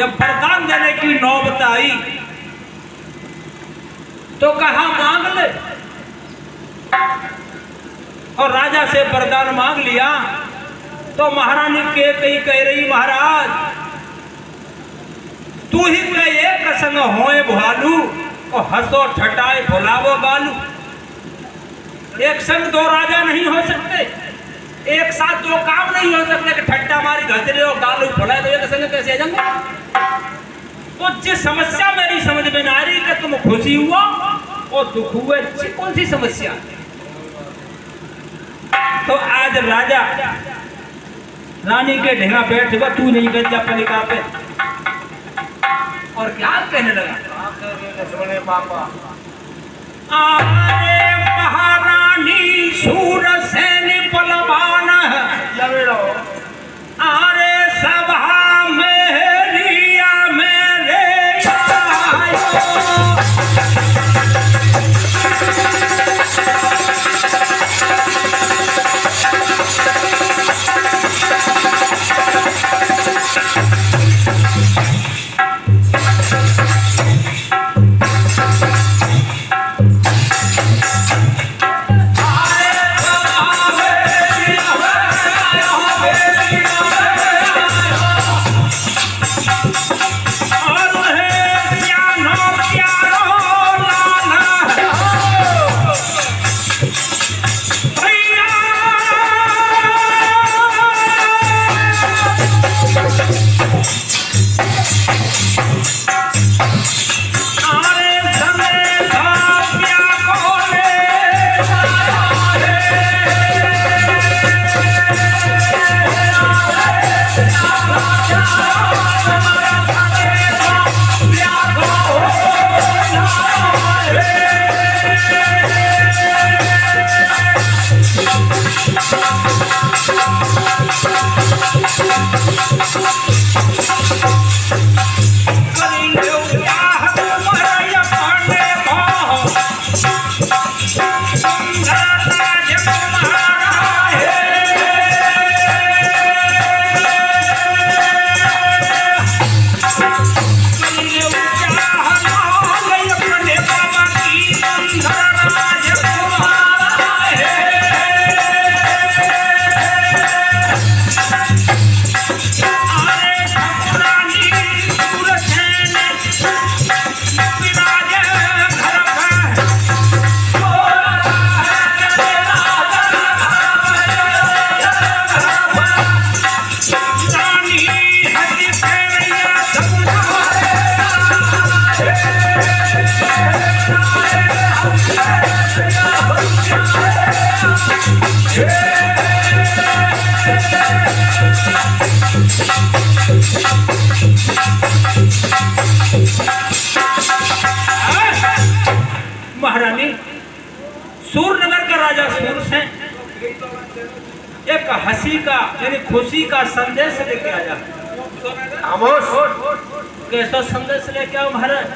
जब वरदान देने की नौबत आई तो कहा मांग ले, और राजा से वरदान मांग लिया। तो महारानी के कई कह रही, महाराज तू ही के एक संग होए भालू और हंसो ठटाए भुलावो गालू। एक संग दो राजा नहीं हो सकते, एक साथ दो काम नहीं हो सकते कि ठट्टा मारी घसरे और गालू भुलाए, तो एक संग कैसे आ जाएंगे? तो जिस समस्या मेरी समझ में ना आ रही कि तुम खुशी हुआ और दुख हुए, कौन सी समस्या? तो आज राजा रानी के ढेंगा बैठ हुआ, तू नहीं गंजा पलिका पे, और क्या कहने लगा? पापा अरे महारानी सूरसेन बलवान, अरे सभा मेरिया मेरे आयो। महारानी, सूरनगर का राजा सूरसेन एक हंसी का यानी खुशी का संदेश लेके आया। कैसा संदेश लेके आओ महाराज?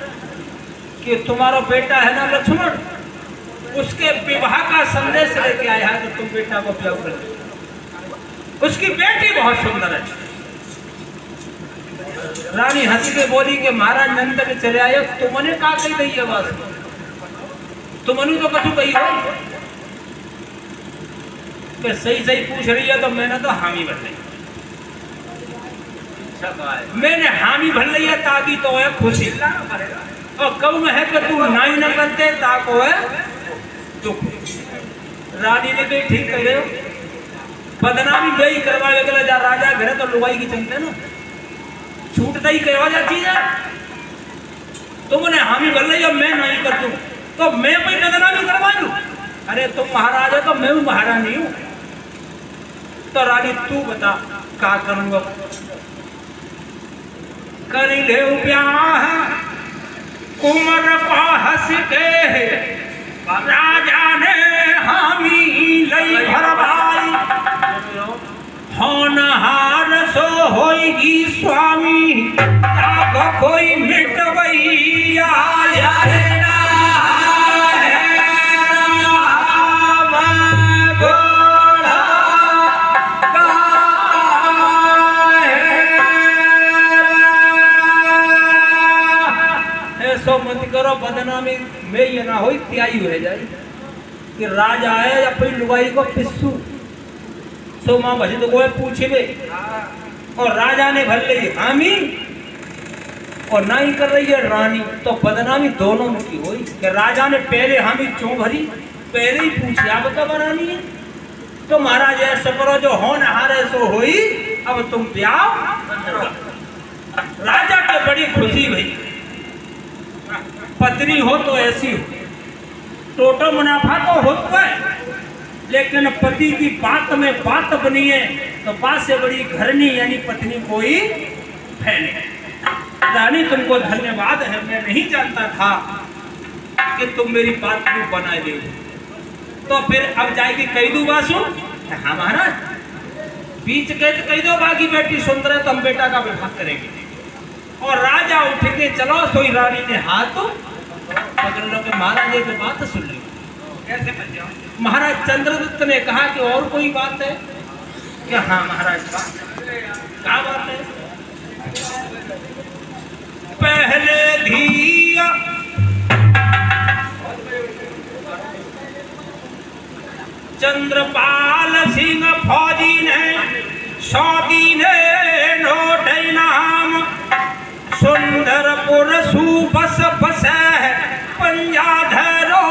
कि तुम्हारा बेटा है ना लक्ष्मण, उसके विवाह का संदेश लेके आया है, तो तुम बेटा को ब्याह कर। उसकी बेटी बहुत सुंदर है। रानी हंसी के बोली कि महाराज नंद के चले आए, तुमने कहा कही रही है बस, तुमने तो कछु कही हो कि सही सही पूछ रही है, तो मैंने तो हामी भर ली। मैंने हामी भर ली है ताकि तो है खुशी, और कब में है कि तू नाई न करते ताको है दुख। रानी ने कही ठीक कह रहे हो, बदनामी गई करवावे गला जा राजा घर तो लुगाई की चलते ना, छूटता ही करवा जा चीज है। तुमने हामी भर ली, मैं नहीं कर दूं तो मैं कोई बदनामी करवा लूं? अरे तुम महाराजा तो मैं महारानी हूं। तो रानी तू बता क्या करूंगा? कर ले ब्याह कुंवर हंस के, राजा ने हामी लई भरवाई, होनहार सो होएगी स्वामी, जागो कोई मिटवैया यारे ना। ऐसो मत करो बदनामी में ये ना हो त्याई हो जाए कि राजा आए अपनी लुगाई को पिस्सू सो माँ भजी तो कोई पूछे और राजा ने भर ली हामी और ना ही कर रही है रानी, तो बदनामी दोनों की हुई कि राजा ने पहले हामी क्यों भरी, पहले ही पूछे अब तो बनानी है। तो महाराज ऐसा करो जो हो नहारे सो हुई, अब तुम ब्याह। राजा को बड़ी खुशी भई, पत्नी हो तो ऐसी हो, टोटो मुनाफा तो होता है, लेकिन पति की बात में बात बनी है तो बात से बड़ी घरनी यानी पत्नी कोई है नहीं। रानी तुमको धन्यवाद है, मैं नहीं जानता था कि तुम मेरी बात को बना दे। तो फिर अब जाएगी कही दू बासु, हाँ महाराज बीच गए तो कही दो बाकी बेटी सुंदर है तो हम बेटा का विवाह करेंगे। और राजा उठ के चलो, सोई रानी ने हाथ पकड़ लो कि महाराज ये बात सुन ली। कैसे बचाओ? महाराज चंद्रदत्त ने कहा कि और कोई बात है क्या? हाँ महाराज क्या बात है? पहले धिया चंद्रपाल सिंह फौजी ने सौदी ने नोट नाम सुंदरपुर सुबस बस पंजाधरो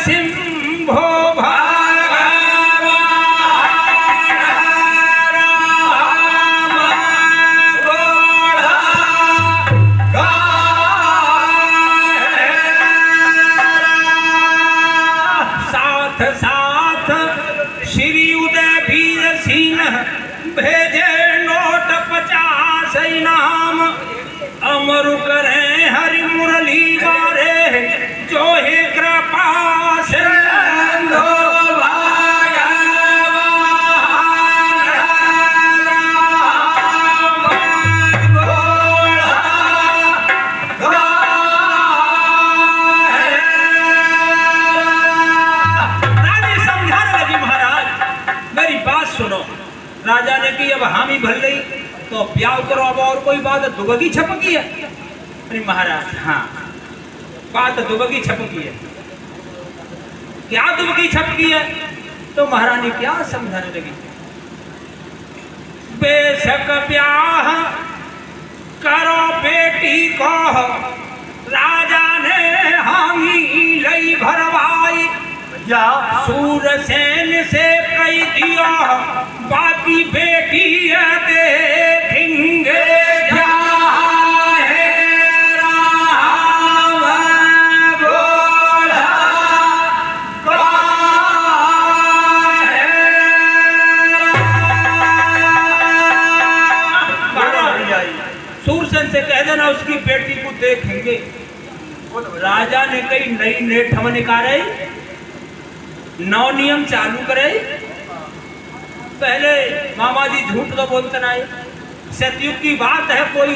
सिंभो अमरु करे हरि मुरली गारे जो है कृपा सिंधु रानी समझाने लगी महाराज मेरी बात सुनो। राजा ने की अब हामी भर गई तो ब्याह करो, अब और कोई बात दुबगी छपकी है? अरे महाराज हाँ बात दुबगी छपकी है। क्या दुबगी छपकी है? तो महारानी क्या समझाने लगी, बेशक ब्याह करो बेटी को राजा ने हामी लई भरवाई, सूरसेन से कही दिया बाकी बेटी देखेंगे। सूरसेन से कह देना उसकी बेटी को देखेंगे। राजा ने कई नई नेठ निकाले, नौ नियम चालू करे। पहले मामा जी झूठ तो बोलते नहीं, सतयुग की बात है कोई,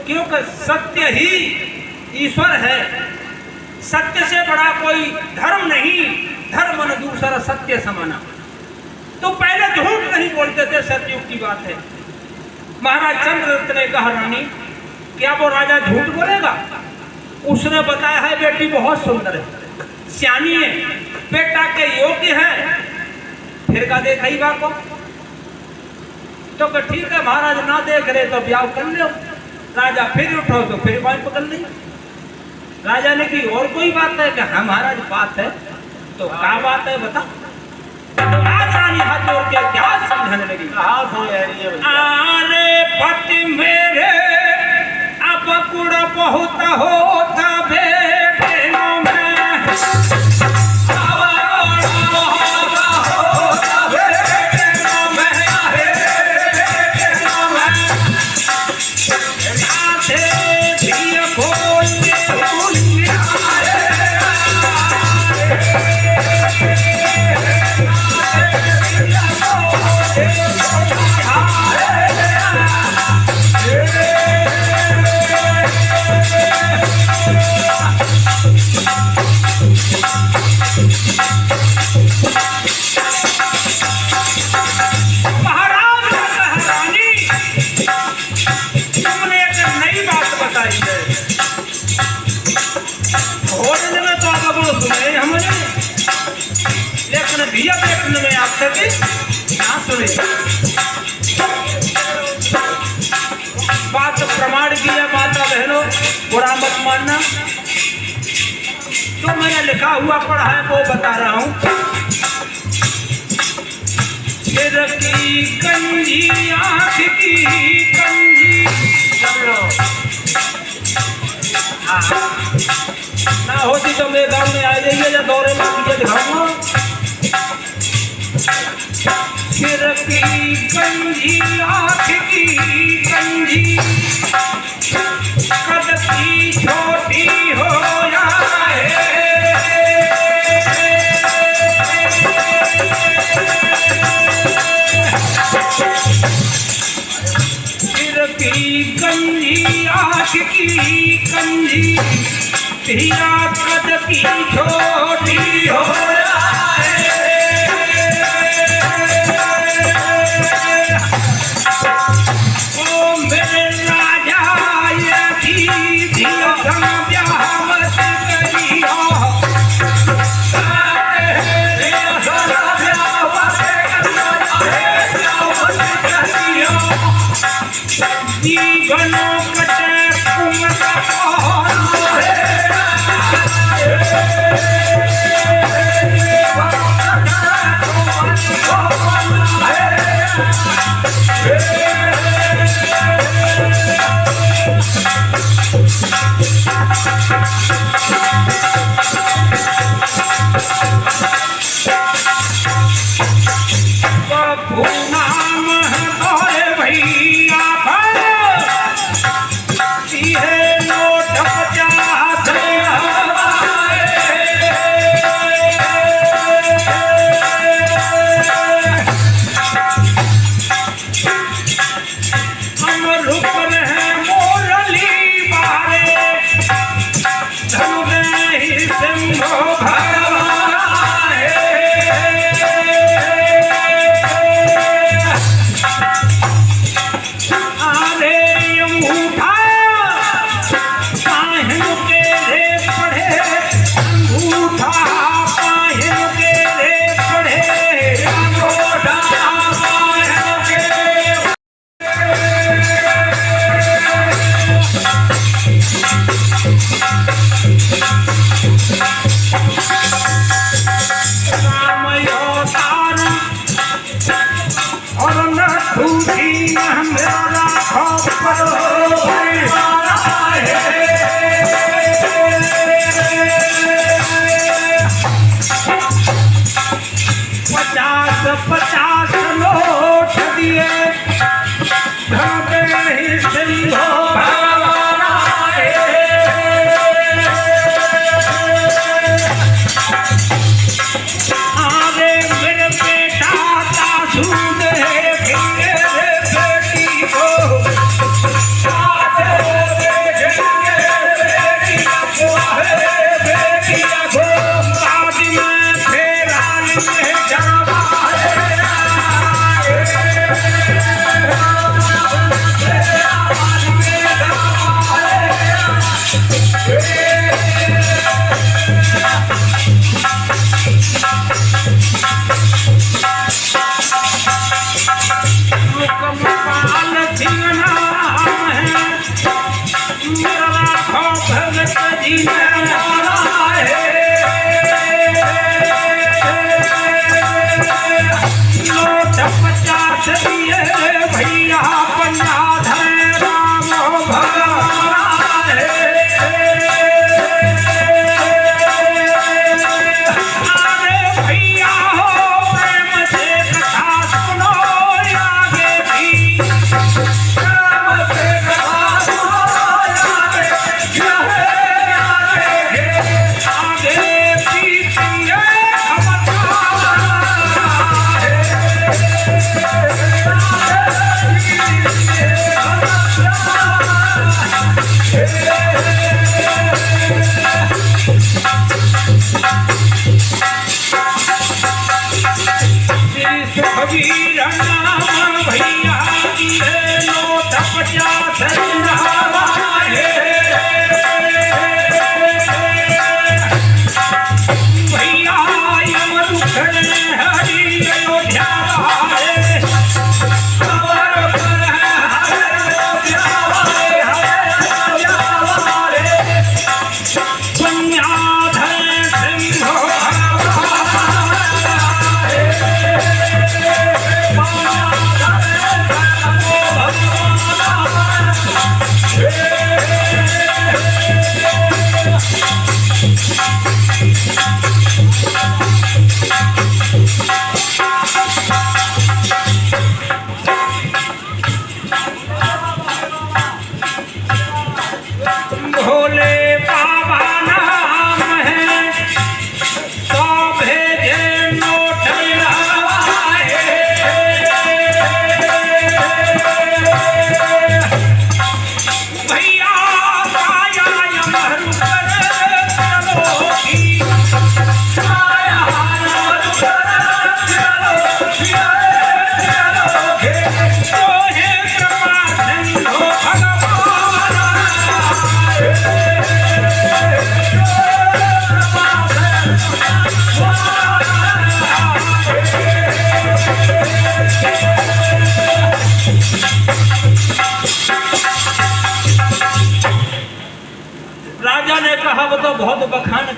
क्योंकि सत्य ही ईश्वर है, सत्य से बड़ा कोई धर्म नहीं, धर्म न दूसरा सत्य समाना। तो पहले झूठ नहीं बोलते थे, सतयुग की बात है। महाराज चंद्रदत्त ने कहा रानी क्या वो राजा झूठ बोलेगा? उसने बताया है बेटी बहुत सुंदर है, सियानी है, बेटा के योग्य है, फिर का देखा ही बात को। तो ठीक है महाराज ना देख रहे तो ब्याह कर लो। राजा फिर उठो तो फिर बात पकड़ ली। राजा ने की और कोई बात है कि हाँ महाराज बात है। तो क्या बात है बता। तो आज रानी हाथ जोड़ के क्या समझाने लगी, अरे पति मेरे अब कुड़ बहुत होता बेटियों में, बुरा मत मानना, जो मैंने लिखा हुआ पढ़ा है वो बता रहा हूँ। सिर की कंजी आँख की कंजी, ना होती तो मेरे गाँव में आ जाइए या दौरे में मुझे दिखाऊंगा। सिर की कंजी आँख की कंजी, कद की छोटी हो जाए, सिर की कंजी आँख की कंजी, हीरा कद की छोटी हो जाए। ओ मेरे राजा ये धिया ब्याह मत करियो, जीवनों कटे कुमत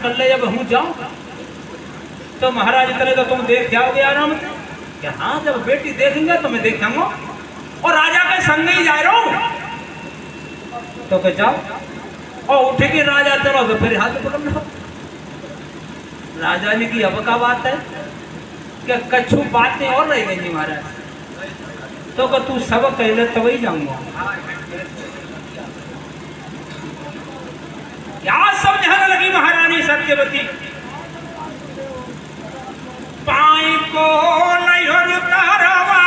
कर ले जब हूँ जाऊँ तो महाराज करे तो तुम देख जाओगे आराम से कि हाँ जब बेटी देखेंगे तो मैं देखूंगा और राजा के संग ही जा रहा हूँ तो कह जाओ और उठ के राजा चलो तो फिर हाथ पकड़ लो। राजा ने की अब का बात है कि कछु बातें और रह गई महाराज तो तू सब कह ले तब ही जाऊंगा। क्या समझाने लगी महारानी सत्यवती पाई को नहीं तारवा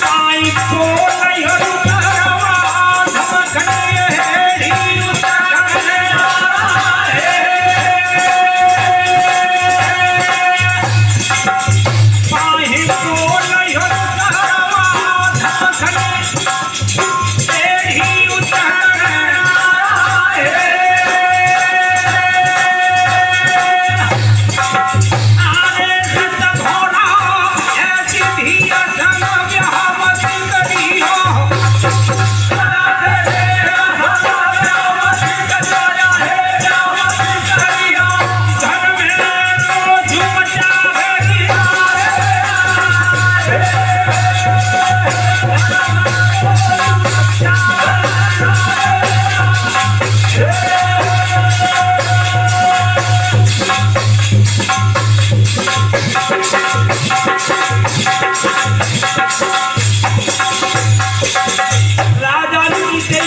पाई को नहीं तारवा धमकने हेड़ी उतरने पाई को नहीं तारवा धमकने हेड़ी उतरने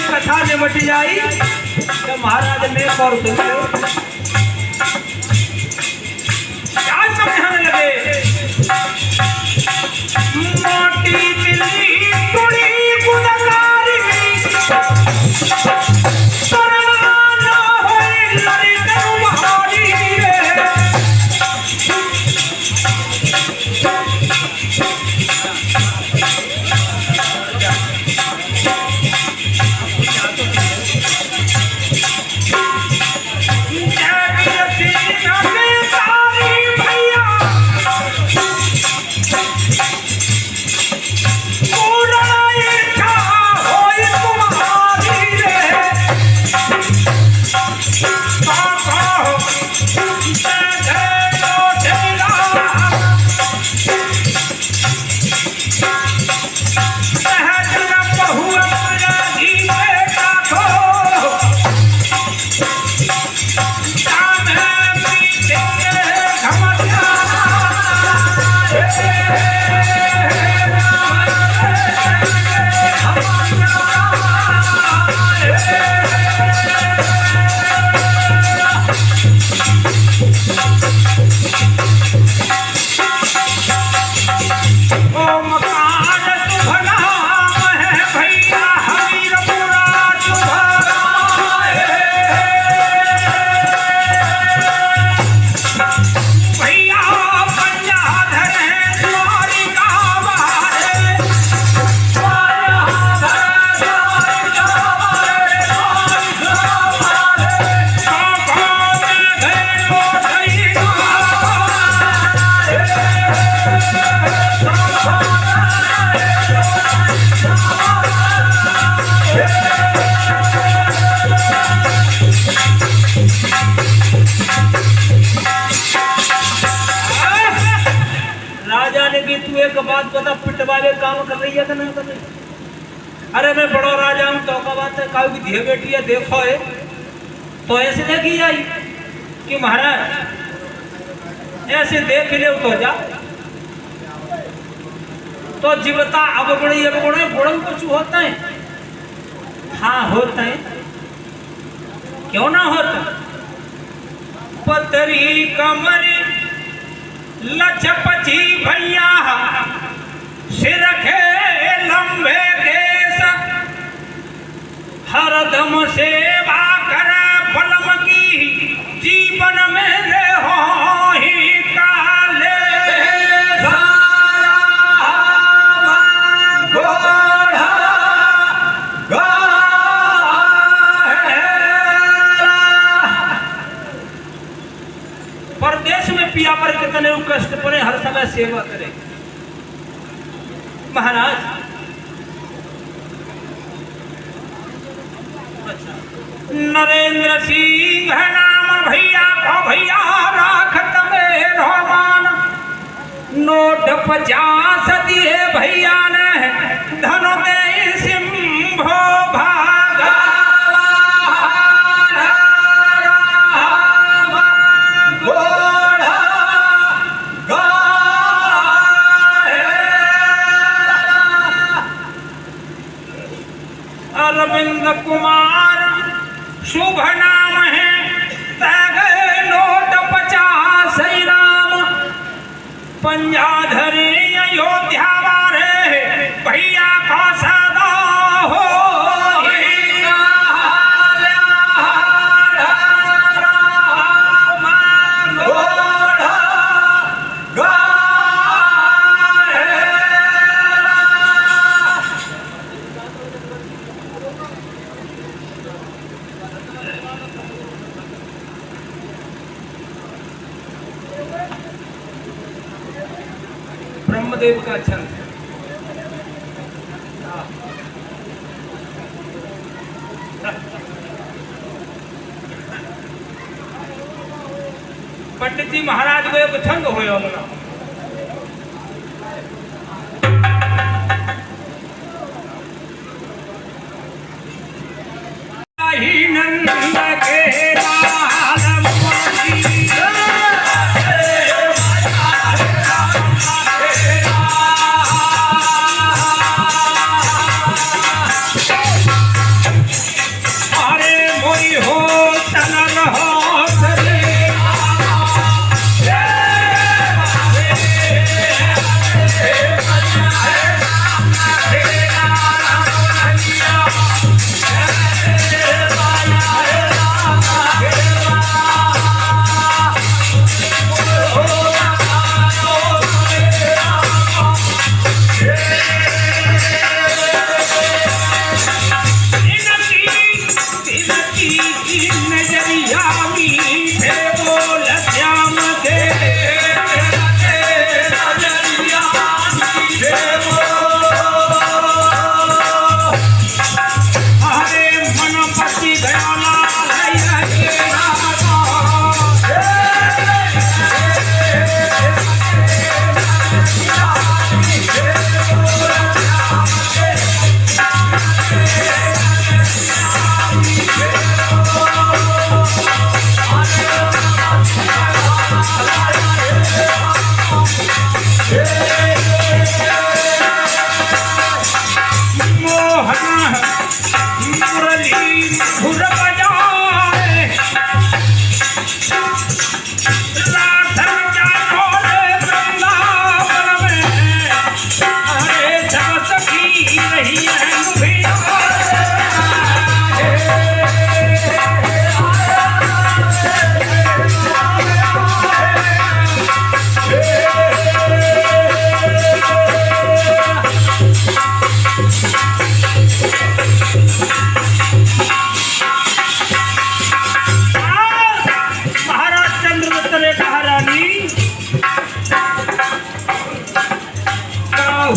कथा निमट जाई तो महाराज ने और क्या समझाने लगे मोटी बिल्ली टुड़ी गुनकारी सरवाना होई लड़ी तुम्हारी रे तू एक बात बता पिटवावे काम कर रही है कि नहीं कर रही? अरे मैं बड़ा राजा हूँ तो का बात है काऊ की धिया बेटी है देखो है तो ऐसे देखी जाई कि महाराज ऐसे देख ले तो जा तो जीवता अब बड़ी गुणम कुछ होता है। हाँ होता है क्यों ना होता पतरी कमर लचपची भैया सिर के लंबे केस हरदम सेवा कर बलम की जीवन में ले हो ही काले परदेश में पिया पर कितने कष्ट पड़े हर समय सेवा करे। महाराज नरेंद्र सिंह नाम भैया को भैया राखत मेरो मान, नोट 50 दिए भैया ने धन दे सिंभो भागा। अरविंद कुमार शुभ नाम है, तैगे नोट 50 राम, पंजाधरी अयोध्या वारे भैया का सदा हो। ब्रह्मदेव का छंद। पंडित जी महाराज को एक छंद हुए होगा। नंद के लाल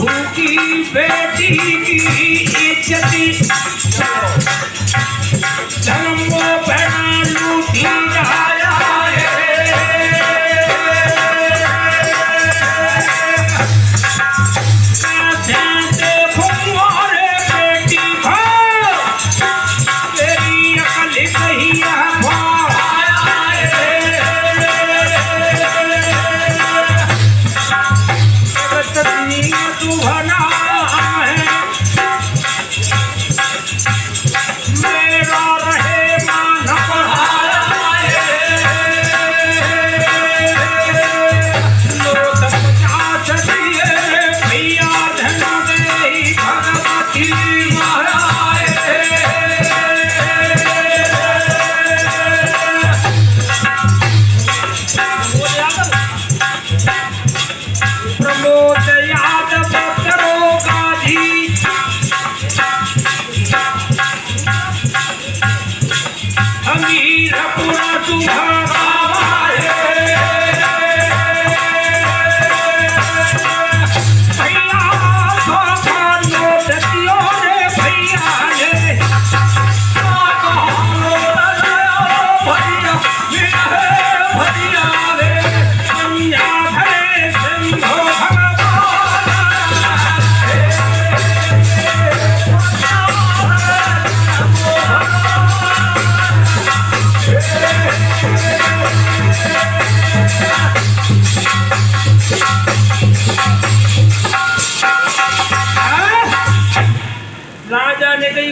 मोती बेटी की इज्जती धर्म वो बना लूटी जाया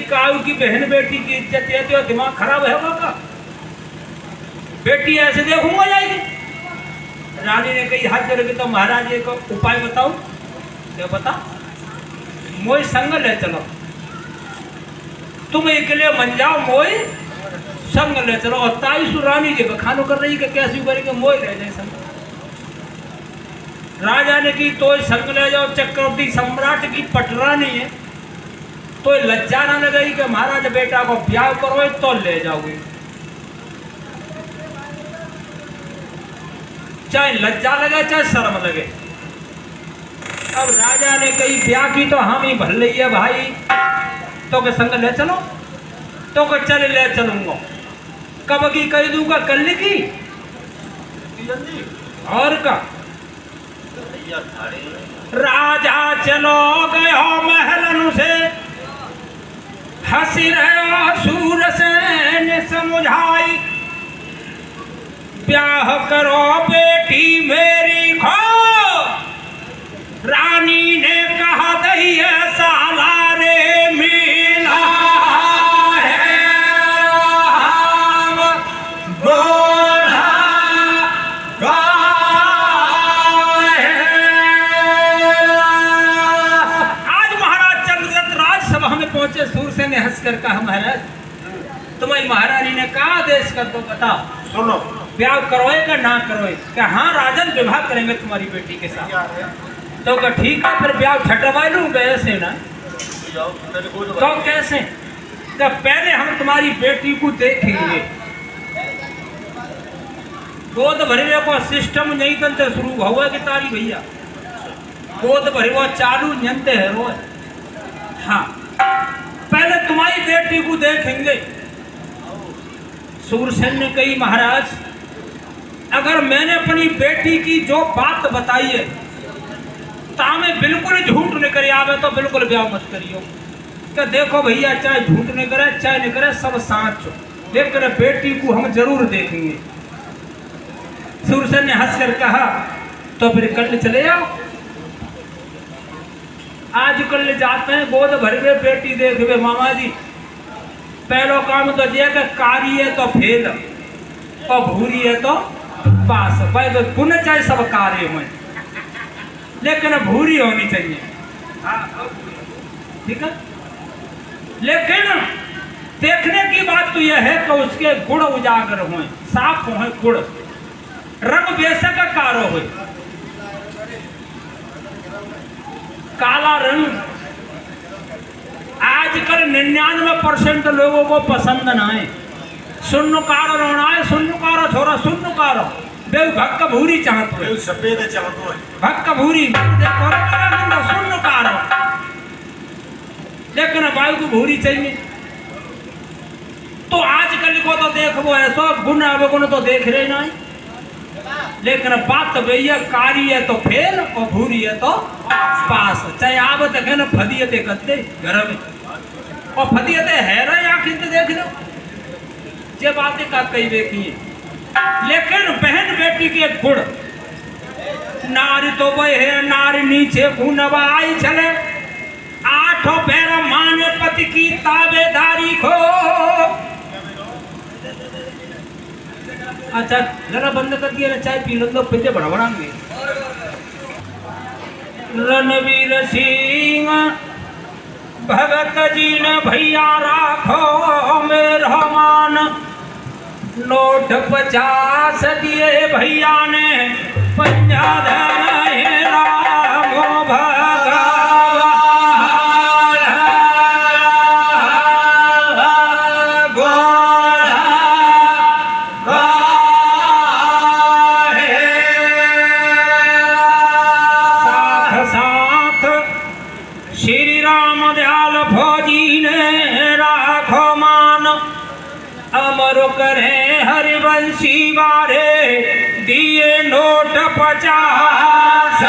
काऊ की बहन बेटी की इज्जत है तो दिमाग खराब है का? बेटी ऐसे देखूंगा जाएगी। रानी ने कही हाथ जोड़ के तो महाराज जी को उपाय बताओ। क्या बता? मोई संग ले चलो, तुम अकेले मन जाओ, मोई संग ले चलो। और ताई रानी जी बखानो कर रही कि कैसी करेंगे, मोई ले जाए संग। राजा ने की तो संग ले जाओ, चक्रवर्ती सम्राट की पटरानी है तो लज्जा ना लगेगी कि महाराज बेटा को ब्याह करो तो ले जाओगे, चाहे लज्जा लगे चाहे शर्म लगे। अब राजा ने कही ब्याह की तो हम ही भर ली है भाई, तो के संग ले चलो, तो के चले ले चलूंगा। कब की कह दूंगा, कल की और का। राजा चलो गयो महलन से, हंसी रहो सूरसेन समझाई, ब्याह करो बेटी मेरी खो। रानी ने कहा दही साला रे मिला है आज महाराज चंद्रदत्त राजसभा में पहुंचे। सूरसेन ने हंसकर कहा महाराज तुम्हारी महारानी ने कहा आदेश कर दो, बताओ। सुनो, ब्याह करोए का ना करोए? क्या हाँ राजन विवाह करेंगे तुम्हारी बेटी के साथ। तो क्या ठीक है फिर ब्याह ठटवा लूंगा ऐसे ना, तो कैसे? तो पहले हम तुम्हारी बेटी को देखेंगे। गोद भरवे को सिस्टम नहीं तंत्र शुरू हुआ कि तारी भैया गोद भरवा चालू जनते है रोज। हाँ पहले तुम्हारी बेटी को देखेंगे। सूरसेन ने कही महाराज अगर मैंने अपनी बेटी की जो बात बताई है तामे बिल्कुल झूठ नहीं करे आवे तो बिल्कुल ब्याह मत करियो। क्या देखो भैया चाहे झूठ नहीं करे चाहे नहीं करे सब साँच, लेकिन बेटी को हम जरूर देखेंगे। सूरसेन ने हंसकर कहा तो फिर कल चले जाओ। आज कल जाते हैं गोद भर में बेटी देखवे मामा जी। पहलो काम तो ये कि कारी है तो फेल और भूरी है तो पास। भाई तो पुण्य चाहे सब कार्य में, लेकिन भूरी होनी चाहिए। ठीक है, लेकिन देखने की बात तो यह है कि उसके गुण उजागर हुए, साफ हुए गुण, रंग बेशक कारो हुए। काला रंग आजकल 99% लोगों को पसंद ना है। सुन्नुकारो रोना है, सुन्नुकारो छोरा सुन्नुकारो बेव भक्क भूरी चाहतो है, सफेद चाहतो है, भक्क भूरी देखो सुन्नुकारो, लेकिन वायु को भूरी चाहिए। तो आजकल को तो देखो ऐसा गुण अवगुण तो देख रहे नहीं, लेकिन बात भैया कारी है तो फेल और भूरी है तो पास। चाहे आप देखे ना फदियते करते घर में और फदियते है रहे आखिर तो देख लो ये बातें का कई देखी है। लेकिन बहन बेटी के गुण, नारी तो वह है नारी नीचे खूनवाई चले, आठों पैर माने पति की ताबेदारी को। अच्छा जरा बंद कर दिया ना, चाय पी लो तो फिर बड़बड़ाएंगे। रणवीर सिंह भगत जी ने भैया राखो मेरा मान, नोट 50 दिए भैया ने, पंजाब रामो भगवान। साथ साथ श्री राम दयाल फौजी ने राखो मान, अमर करे हरिवंशी वारे दिए नोट 50।